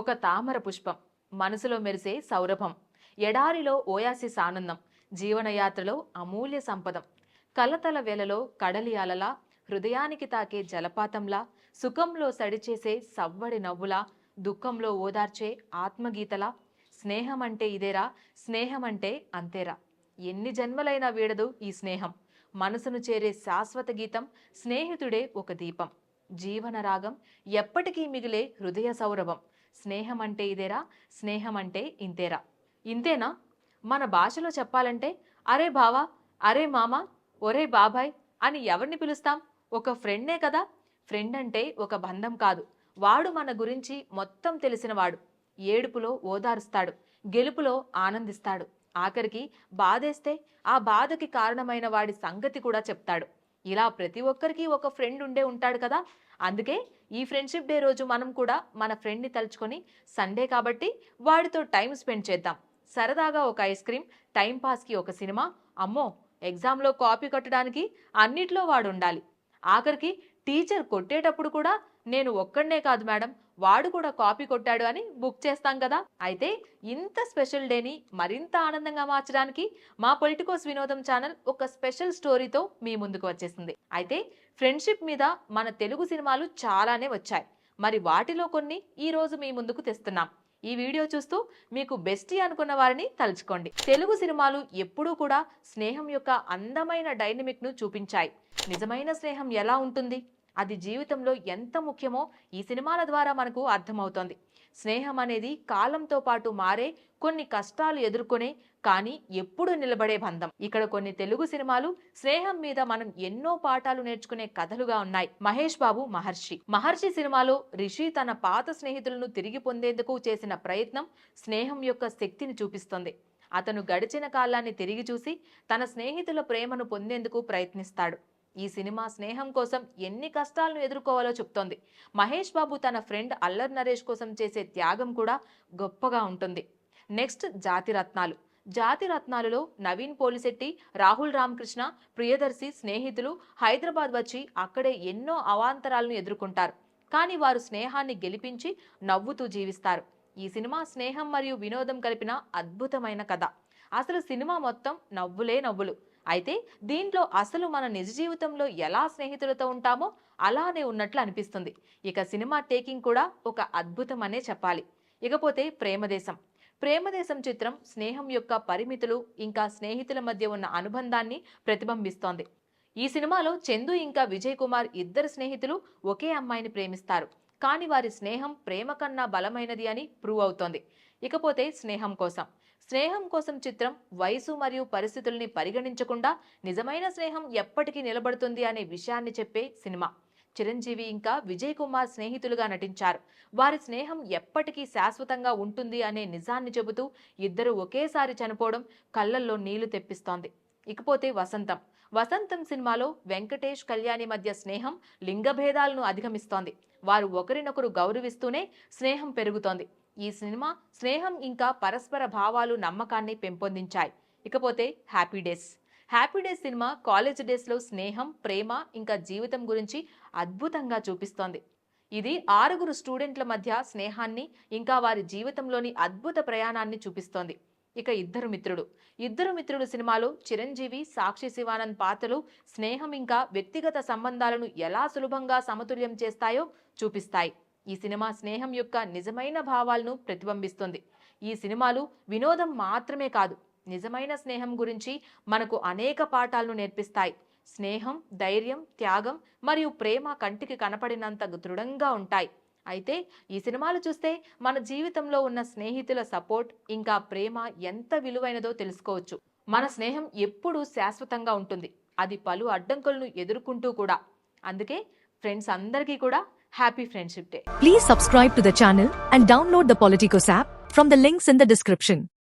ఒక తామర పుష్పం, మనసులో మెరిసే సౌరభం, ఎడారిలో ఓయాసిస్ ఆనందం, జీవనయాత్రలో అమూల్య సంపదం, కలతల వేలలో కడలి అలలా, హృదయానికి తాకే జలపాతంలా, సుఖంలో సడిచేసే సవ్వడి నవ్వులా, దుఃఖంలో ఓదార్చే ఆత్మగీతలా, స్నేహం అంటే ఇదేరా, స్నేహం అంటే అంతేరా. ఎన్ని జన్మలైనా వీడదు ఈ స్నేహం. మనసును చేరే శాశ్వత గీతం, స్నేహితుడే ఒక దీపం. జీవన రాగం, ఎప్పటికీ మిగిలే హృదయ సౌరభం. స్నేహం అంటే ఇదేరా, స్నేహం అంటే ఇంతేరా. ఇంతేనా? మన భాషలో చెప్పాలంటే అరే బావా, అరే మామ, ఒరే బాబాయ్ అని ఎవరిని పిలుస్తాం? ఒక ఫ్రెండ్నే కదా. ఫ్రెండ్ అంటే ఒక బంధం కాదు, వాడు మన గురించి మొత్తం తెలిసినవాడు. ఏడుపులో ఓదారుస్తాడు, గెలుపులో ఆనందిస్తాడు, ఆఖరికి బాధేస్తే ఆ బాధకి కారణమైన వాడి సంగతి కూడా చెప్తాడు. ఇలా ప్రతి ఒక్కరికి ఒక ఫ్రెండ్ ఉండే ఉంటాడు కదా. అందుకే ఈ ఫ్రెండ్షిప్ డే రోజు మనం కూడా మన ఫ్రెండ్ని తలుచుకొని, సండే కాబట్టి వాడితో టైం స్పెండ్ చేద్దాం. సరదాగా ఒక ఐస్ క్రీమ్, టైంపాస్కి ఒక సినిమా, అమ్మో ఎగ్జామ్లో కాపీ కొట్టడానికి అన్నిట్లో వాడు ఉండాలి. ఆఖరికి టీచర్ కొట్టేటప్పుడు కూడా నేను ఒక్కడనే కాదు మేడం, వాడు కూడా కాపీ కొట్టాడు అని బుక్ చేస్తాం కదా. అయితే ఇంత స్పెషల్ డేని మరింత ఆనందంగా మార్చడానికి మా పొలిటికోస్ వినోదం ఛానల్ ఒక స్పెషల్ స్టోరీతో మీ ముందుకు వచ్చేసింది. అయితే ఫ్రెండ్షిప్ మీద మన తెలుగు సినిమాలు చాలానే వచ్చాయి. మరి వాటిలో కొన్ని ఈ రోజు మీ ముందుకు తెస్తున్నాం. ఈ వీడియో చూస్తూ మీకు బెస్టీ అనుకున్న వారిని తలుచుకోండి. తెలుగు సినిమాలు ఎప్పుడూ కూడా స్నేహం యొక్క అందమైన డైనమిక్ ను చూపించాయి. నిజమైన స్నేహం ఎలా ఉంటుంది, అది జీవితంలో ఎంత ముఖ్యమో ఈ సినిమాల ద్వారా మనకు అర్థమవుతోంది. స్నేహం అనేది కాలంతో పాటు మారే, కొన్ని కష్టాలు ఎదుర్కొనే, కానీ ఎప్పుడు నిలబడే బంధం. ఇక్కడ కొన్ని తెలుగు సినిమాలు స్నేహం మీద మనం ఎన్నో పాఠాలు నేర్చుకునే కథలుగా ఉన్నాయి. మహేష్ బాబు మహర్షి సినిమాలో రిషి తన పాత స్నేహితులను తిరిగి పొందేందుకు చేసిన ప్రయత్నం స్నేహం యొక్క శక్తిని చూపిస్తుంది. అతను గడిచిన కాలాన్ని తిరిగి చూసి తన స్నేహితుల ప్రేమను పొందేందుకు ప్రయత్నిస్తాడు. ఈ సినిమా స్నేహం కోసం ఎన్ని కష్టాలను ఎదుర్కోవాలో చెప్తోంది. మహేష్ బాబు తన ఫ్రెండ్ అల్లర్ నరేష్ కోసం చేసే త్యాగం కూడా గొప్పగా ఉంటుంది. నెక్స్ట్ జాతి రత్నాలులో నవీన్ పోలిశెట్టి, రాహుల్ రామకృష్ణ, ప్రియదర్శి స్నేహితులు హైదరాబాద్ వచ్చి అక్కడే ఎన్నో అవాంతరాలను ఎదుర్కొంటారు. కానీ వారు స్నేహాన్ని గెలిపించి నవ్వుతూ జీవిస్తారు. ఈ సినిమా స్నేహం మరియు వినోదం కలిపిన అద్భుతమైన కథ. అసలు సినిమా మొత్తం నవ్వులే నవ్వులు. అయితే దీంట్లో అసలు మన నిజ జీవితంలో ఎలా స్నేహితులతో ఉంటామో అలానే ఉన్నట్లు అనిపిస్తుంది. ఇక సినిమా టేకింగ్ కూడా ఒక అద్భుతం అనే చెప్పాలి. ఇకపోతే ప్రేమదేశం చిత్రం స్నేహం యొక్క పరిమితులు, ఇంకా స్నేహితుల మధ్య ఉన్న అనుబంధాన్ని ప్రతిబింబిస్తోంది. ఈ సినిమాలో చందు ఇంకా విజయ్ కుమార్ ఇద్దరు స్నేహితులు ఒకే అమ్మాయిని ప్రేమిస్తారు. కానీ వారి స్నేహం ప్రేమ కన్నా బలమైనది అని ప్రూవ్ అవుతోంది. ఇకపోతే స్నేహం కోసం చిత్రం వయసు మరియు పరిస్థితుల్ని పరిగణించకుండా నిజమైన స్నేహం ఎప్పటికీ నిలబడుతుంది అనే విషయాన్ని చెప్పే సినిమా. చిరంజీవి ఇంకా విజయ్ కుమార్ స్నేహితులుగా నటించారు. వారి స్నేహం ఎప్పటికీ శాశ్వతంగా ఉంటుంది అనే నిజాన్ని చెబుతూ ఇద్దరు ఒకేసారి చనిపోవడం కళ్ళల్లో నీళ్లు తెప్పిస్తోంది. ఇకపోతే వసంతం సినిమాలో వెంకటేష్ కళ్యాణి మధ్య స్నేహం లింగభేదాలను అధిగమిస్తోంది. వారు ఒకరినొకరు గౌరవిస్తూనే స్నేహం పెరుగుతోంది. ఈ సినిమా స్నేహం ఇంకా పరస్పర భావాలు, నమ్మకాన్ని పెంపొందించాయి. ఇకపోతే హ్యాపీ డేస్ సినిమా కాలేజ్ డేస్లో స్నేహం, ప్రేమ ఇంకా జీవితం గురించి అద్భుతంగా చూపిస్తోంది. ఇది 6 స్టూడెంట్ల మధ్య స్నేహాన్ని ఇంకా వారి జీవితంలోని అద్భుత ప్రయాణాన్ని చూపిస్తోంది. ఇక ఇద్దరు మిత్రుడు సినిమాలో చిరంజీవి, సాక్షి శివానంద్ పాత్రలు స్నేహం ఇంకా వ్యక్తిగత సంబంధాలను ఎలా సులభంగా సమతుల్యం చేస్తాయో చూపిస్తాయి. ఈ సినిమా స్నేహం యొక్క నిజమైన భావాలను ప్రతిబింబిస్తుంది. ఈ సినిమాలు వినోదం మాత్రమే కాదు, నిజమైన స్నేహం గురించి మనకు అనేక పాఠాలను నేర్పిస్తాయి. స్నేహం, ధైర్యం, త్యాగం మరియు ప్రేమ కంటికి కనపడినంత దృఢంగా ఉంటాయి. అయితే ఈ సినిమాలు చూస్తే మన జీవితంలో ఉన్న స్నేహితుల సపోర్ట్ ఇంకా ప్రేమ ఎంత విలువైనదో తెలుసుకోవచ్చు. మన స్నేహం ఎప్పుడూ శాశ్వతంగా ఉంటుంది, అది పలు అడ్డంకులను ఎదుర్కొంటూ కూడా. అందుకే ఫ్రెండ్స్ అందరికీ కూడా happy friendship day. Please subscribe to the channel and download the Politicos app from the links in the description.